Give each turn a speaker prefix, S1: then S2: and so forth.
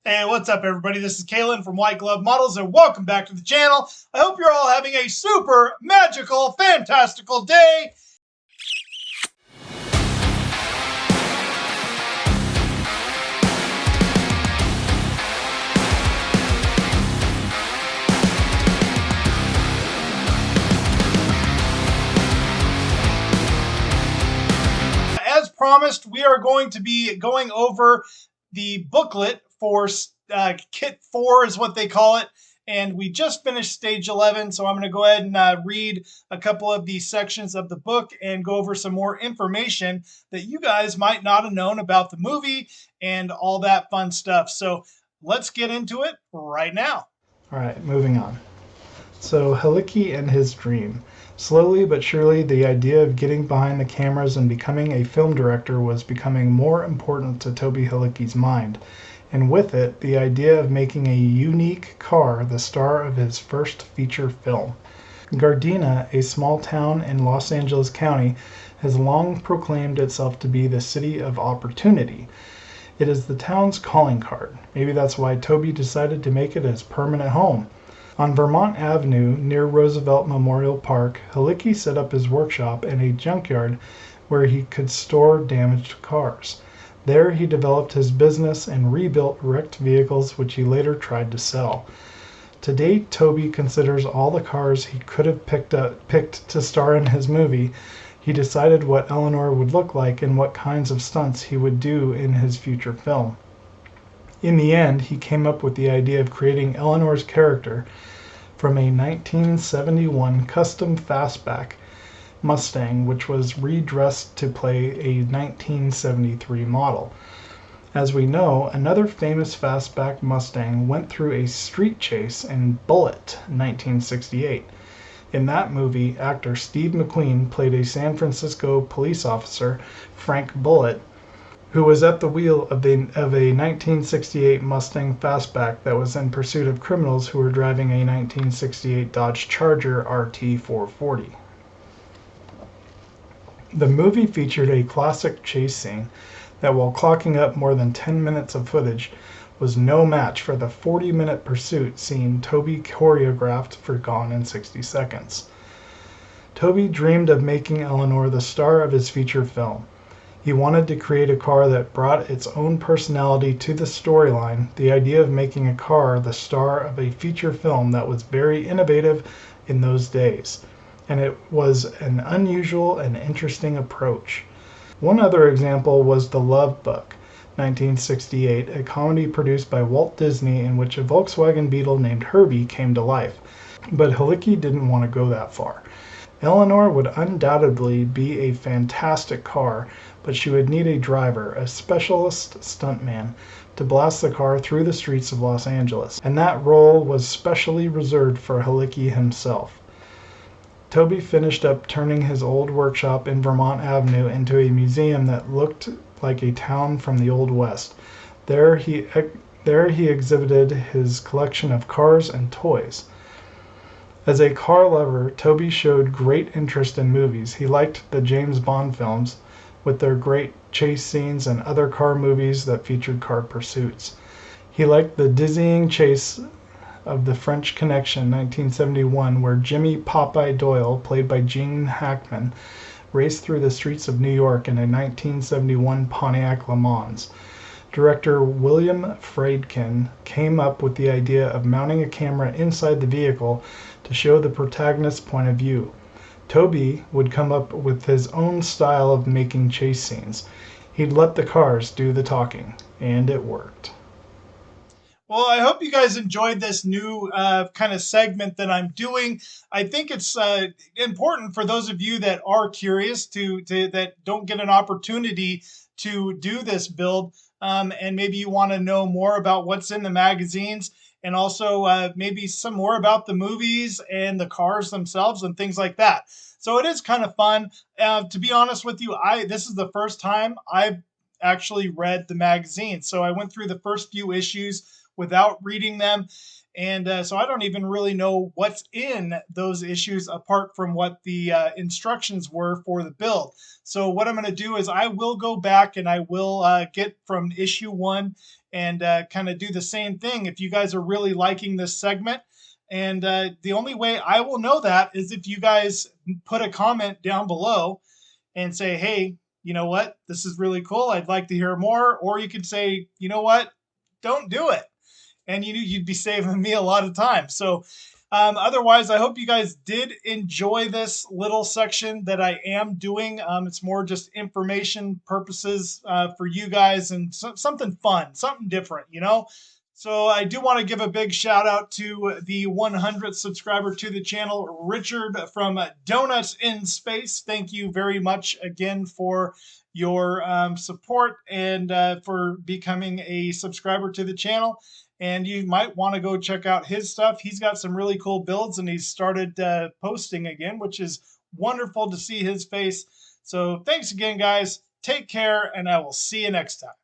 S1: Hey, what's up, everybody? This is Kalan from White Glove Models, and welcome back to the channel. I hope you're all having a super magical, fantastical day. As promised, we are going to be going over the booklet for Kit 4 is what they call it. And we just finished stage 11, so I'm going to go ahead and read a couple of the sections of the book and go over some more information that you guys might not have known about the movie and all that fun stuff. So let's get into it right now.
S2: All right, moving on. So, Halicki and His Dream. Slowly but surely, the idea of getting behind the cameras and becoming a film director was becoming more important to Toby Halicki's mind, and with it, the idea of making a unique car the star of his first feature film. Gardena, a small town in Los Angeles County, has long proclaimed itself to be the city of opportunity. It is the town's calling card. Maybe that's why Toby decided to make it his permanent home. On Vermont Avenue, near Roosevelt Memorial Park, Halicki set up his workshop in a junkyard where he could store damaged cars. There he developed his business and rebuilt wrecked vehicles which he later tried to sell. To date, Toby considers all the cars he could have picked to star in his movie. He decided what Eleanor would look like and what kinds of stunts he would do in his future film. In the end, he came up with the idea of creating Eleanor's character from a 1971 custom fastback Mustang, which was redressed to play a 1973 model. As we know, another famous fastback Mustang went through a street chase in Bullitt, 1968. In that movie, actor Steve McQueen played a San Francisco police officer, Frank Bullitt, who was at the wheel of a 1968 Mustang fastback that was in pursuit of criminals who were driving a 1968 Dodge Charger RT 440. The movie featured a classic chase scene that, while clocking up more than 10 minutes of footage, was no match for the 40-minute pursuit scene Toby choreographed for Gone in 60 Seconds. Toby dreamed of making Eleanor the star of his feature film. He wanted to create a car that brought its own personality to the storyline, the idea of making a car the star of a feature film that was very innovative in those days, and it was an unusual and interesting approach. One other example was The Love Book, 1968, a comedy produced by Walt Disney in which a Volkswagen Beetle named Herbie came to life. But Halicki didn't want to go that far. Eleanor would undoubtedly be a fantastic car, but she would need a driver, a specialist stuntman, to blast the car through the streets of Los Angeles, and that role was specially reserved for Halicki himself. Toby finished up turning his old workshop in Vermont Avenue into a museum that looked like a town from the Old West. There he exhibited his collection of cars and toys. As a car lover, Toby showed great interest in movies. He liked the James Bond films with their great chase scenes and other car movies that featured car pursuits. He liked the dizzying chase of The French Connection, 1971, where Jimmy Popeye Doyle, played by Gene Hackman, raced through the streets of New York in a 1971 Pontiac Le Mans. Director William Friedkin came up with the idea of mounting a camera inside the vehicle to show the protagonist's point of view. Toby would come up with his own style of making chase scenes. He'd let the cars do the talking, and it worked.
S1: Well, I hope you guys enjoyed this new kind of segment that I'm doing. I think it's important for those of you that are curious to that don't get an opportunity to do this build, and maybe you want to know more about what's in the magazines, and also maybe some more about the movies and the cars themselves and things like that. So it is kind of fun. To be honest with you, this is the first time I've actually read the magazine. So I went through the first few issues without reading them. And so I don't even really know what's in those issues apart from what the instructions were for the build. So what I'm going to do is I will go back and I will get from issue 1 and kind of do the same thing if you guys are really liking this segment. And the only way I will know that is if you guys put a comment down below and say, hey, you know what? This is really cool. I'd like to hear more. Or you could say, you know what? Don't do it. And you'd be saving me a lot of time. So otherwise, I hope you guys did enjoy this little section that I am doing. It's more just information purposes for you guys, and something fun, something different, you know? So I do want to give a big shout out to the 100th subscriber to the channel, Richard from Donuts in Space. Thank you very much again for your support and for becoming a subscriber to the channel. And you might want to go check out his stuff. He's got some really cool builds, and he's started posting again, which is wonderful to see his face. So thanks again, guys. Take care, and I will see you next time.